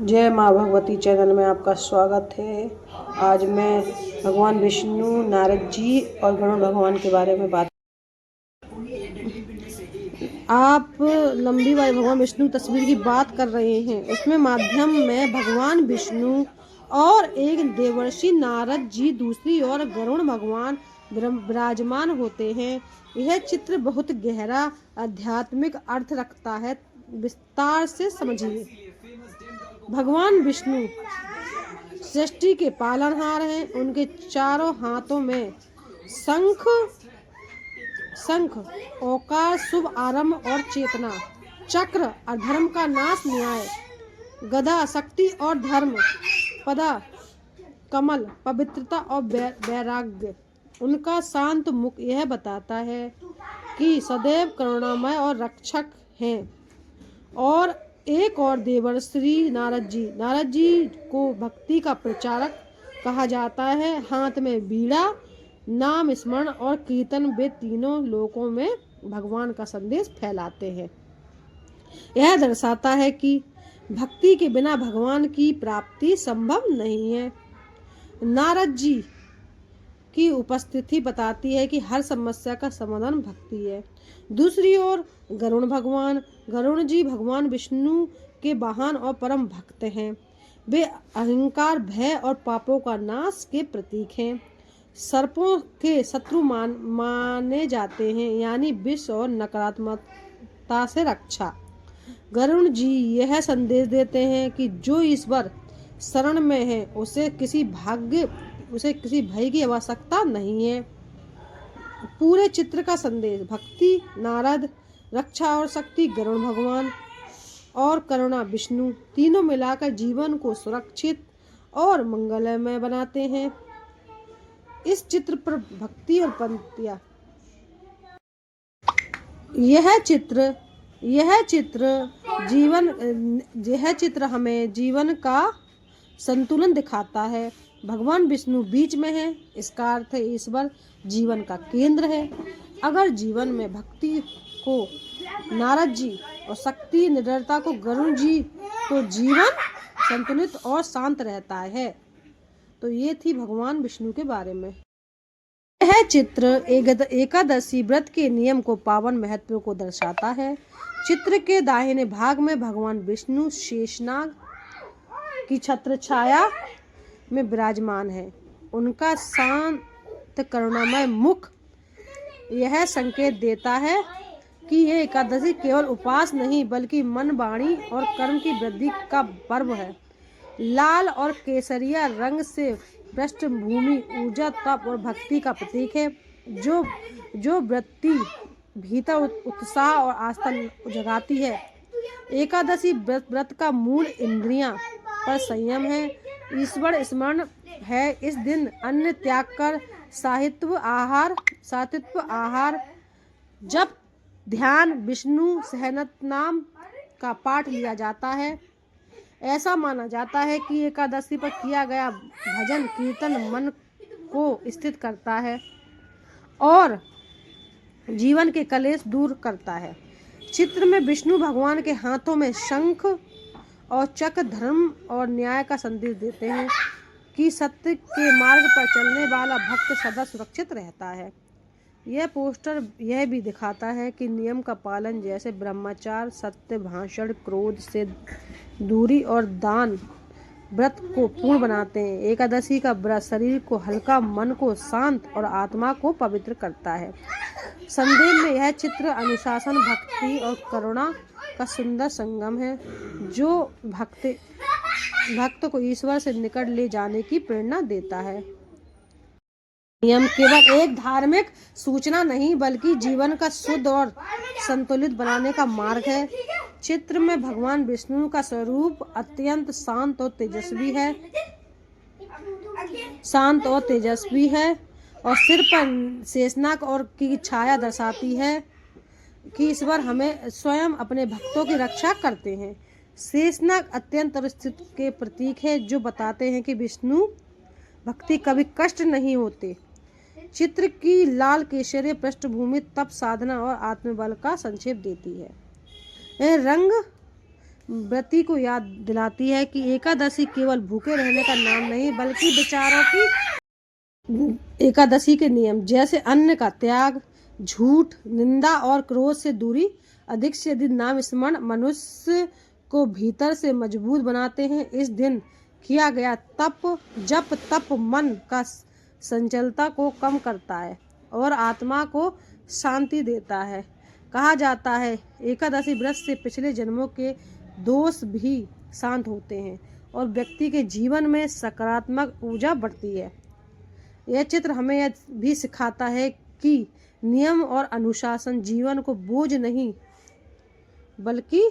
जय माँ भगवती चैनल में आपका स्वागत है। आज मैं भगवान विष्णु, नारद जी और गरुड़ भगवान के बारे में बात। आप लंबी वाली भगवान विष्णु तस्वीर की बात कर रहे हैं। उसमें माध्यम में भगवान विष्णु और एक देवर्षि नारद जी, दूसरी ओर गरुड़ भगवान विराजमान होते हैं। यह चित्र बहुत गहरा आध्यात्मिक अर्थ रखता है। विस्तार से समझिए। भगवान विष्णु सृष्टि के पालनहार हैं। उनके चारों हाथों में शंख ओकार शुभ आरंभ और चेतना, चक्र अधर्म का नाश न्याय, गदा शक्ति और धर्म, पदा कमल पवित्रता और वैराग्य। उनका शांत मुख यह बताता है कि सदैव करुणामय और रक्षक हैं। और एक और देवर्षि नारद जी को भक्ति का प्रचारक कहा जाता है। हाथ में बीड़ा, नाम स्मरण और कीर्तन, वे तीनों लोकों में भगवान का संदेश फैलाते हैं। यह दर्शाता है कि भक्ति के बिना भगवान की प्राप्ति संभव नहीं है। नारद जी की उपस्थिति बताती है कि हर समस्या का समाधान भक्ति है। दूसरी ओर गरुड़ जी भगवान विष्णु के वाहन और परम भक्त हैं। वे अहंकार, भय और पापों का नाश के प्रतीक हैं। सर्पों के शत्रु माने जाते हैं, यानी विष और नकारात्मकता से रक्षा। गरुड़ जी यह संदेश देते हैं कि जो ईश्वर शरण में है उसे किसी भय की आवश्यकता नहीं है। पूरे चित्र का संदेश भक्ति नारद, रक्षा और शक्ति गरुड़ भगवान और करुणा विष्णु, तीनों मिलाकर जीवन को सुरक्षित और मंगलमय बनाते हैं। इस चित्र पर भक्ति और पंक्तियां। यह चित्र हमें जीवन का संतुलन दिखाता है। भगवान विष्णु बीच में है, इसका अर्थ है ईश्वर जीवन का केंद्र है। अगर जीवन में भक्ति को नारद जी और शक्ति निडरता को गरुड़ जी, तो जीवन संतुलित और शांत रहता है। तो ये थी भगवान विष्णु के बारे में। यह चित्र एकादशी व्रत के नियम को पावन महत्व को दर्शाता है। चित्र के दाहिने भाग में भगवान विष्णु शेषनाग की छत्र छाया में विराजमान है। उनका शांत करुणामय मुख यह संकेत देता है कि यह एकादशी केवल उपवास नहीं बल्कि मन, वाणी और कर्म की वृद्धि का पर्व है। लाल और केसरिया रंग से पृष्ठभूमि ऊर्जा, तप और भक्ति का प्रतीक है, जो वृत्ति भीतर उत्साह और आस्था जगाती है। एकादशी व्रत का मूल इंद्रियां पर संयम है, ईश्वर स्मरण है। इस दिन अन्न त्याग कर सात्विक आहार, जप, ध्यान, विष्णु सहस्रनाम का पाठ लिया जाता है। ऐसा माना जाता है कि एकादशी पर किया गया भजन कीर्तन मन को स्थिर करता है और जीवन के कलेश दूर करता है। चित्र में विष्णु भगवान के हाथों में शंख और चक्र धर्म और न्याय का संदेश देते हैं कि सत्य के मार्ग पर चलने वाला भक्त सदा सुरक्षित रहता है। यह पोस्टर यह भी दिखाता है कि नियम का पालन, जैसे ब्रह्मचार्य, सत्य भाषण, क्रोध से दूरी और दान, व्रत को पूर्ण बनाते हैं। एकादशी का व्रत शरीर को हल्का, मन को शांत और आत्मा को पवित्र करता है। संदेश में यह चित्र अनुशासन, भक्ति और करुणा का सुंदर संगम है, जो भक्त को ईश्वर से निकट ले जाने की प्रेरणा देता है। नियम केवल एक धार्मिक सूचना नहीं बल्कि जीवन का शुद्ध और संतुलित बनाने का मार्ग है। चित्र में भगवान विष्णु का स्वरूप अत्यंत शांत और तेजस्वी है और सिर पर शेषनाग और की छाया दर्शाती है कि ईश्वर हमें स्वयं अपने भक्तों की रक्षा करते हैं। शेषनाग अत्यंत स्थिति के प्रतीक है, जो बताते हैं कि विष्णु भक्ति कभी कष्ट नहीं होते। चित्र की लाल केसरिया पृष्ठभूमि तप, साधना और आत्मबल का संक्षेप देती है। यह रंग व्रती को याद दिलाती है कि एकादशी केवल भूखे रहने का नाम नहीं बल्कि विचारों की एकादशी के नियम जैसे अन्न का त्याग, झूठ, निंदा और क्रोध से दूरी, अधिक से अधिक नाम स्मरण मनुष्य को भीतर से मजबूत बनाते हैं। इस दिन किया गया जप तप मन का संचलता को कम करता है और आत्मा को शांति देता है। कहा जाता है एकादशी व्रत से पिछले जन्मों के दोष भी शांत होते हैं और व्यक्ति के जीवन में सकारात्मक ऊर्जा बढ़ती है। यह चित्र हमें यह भी सिखाता है कि नियम और अनुशासन जीवन को बोझ नहीं बल्कि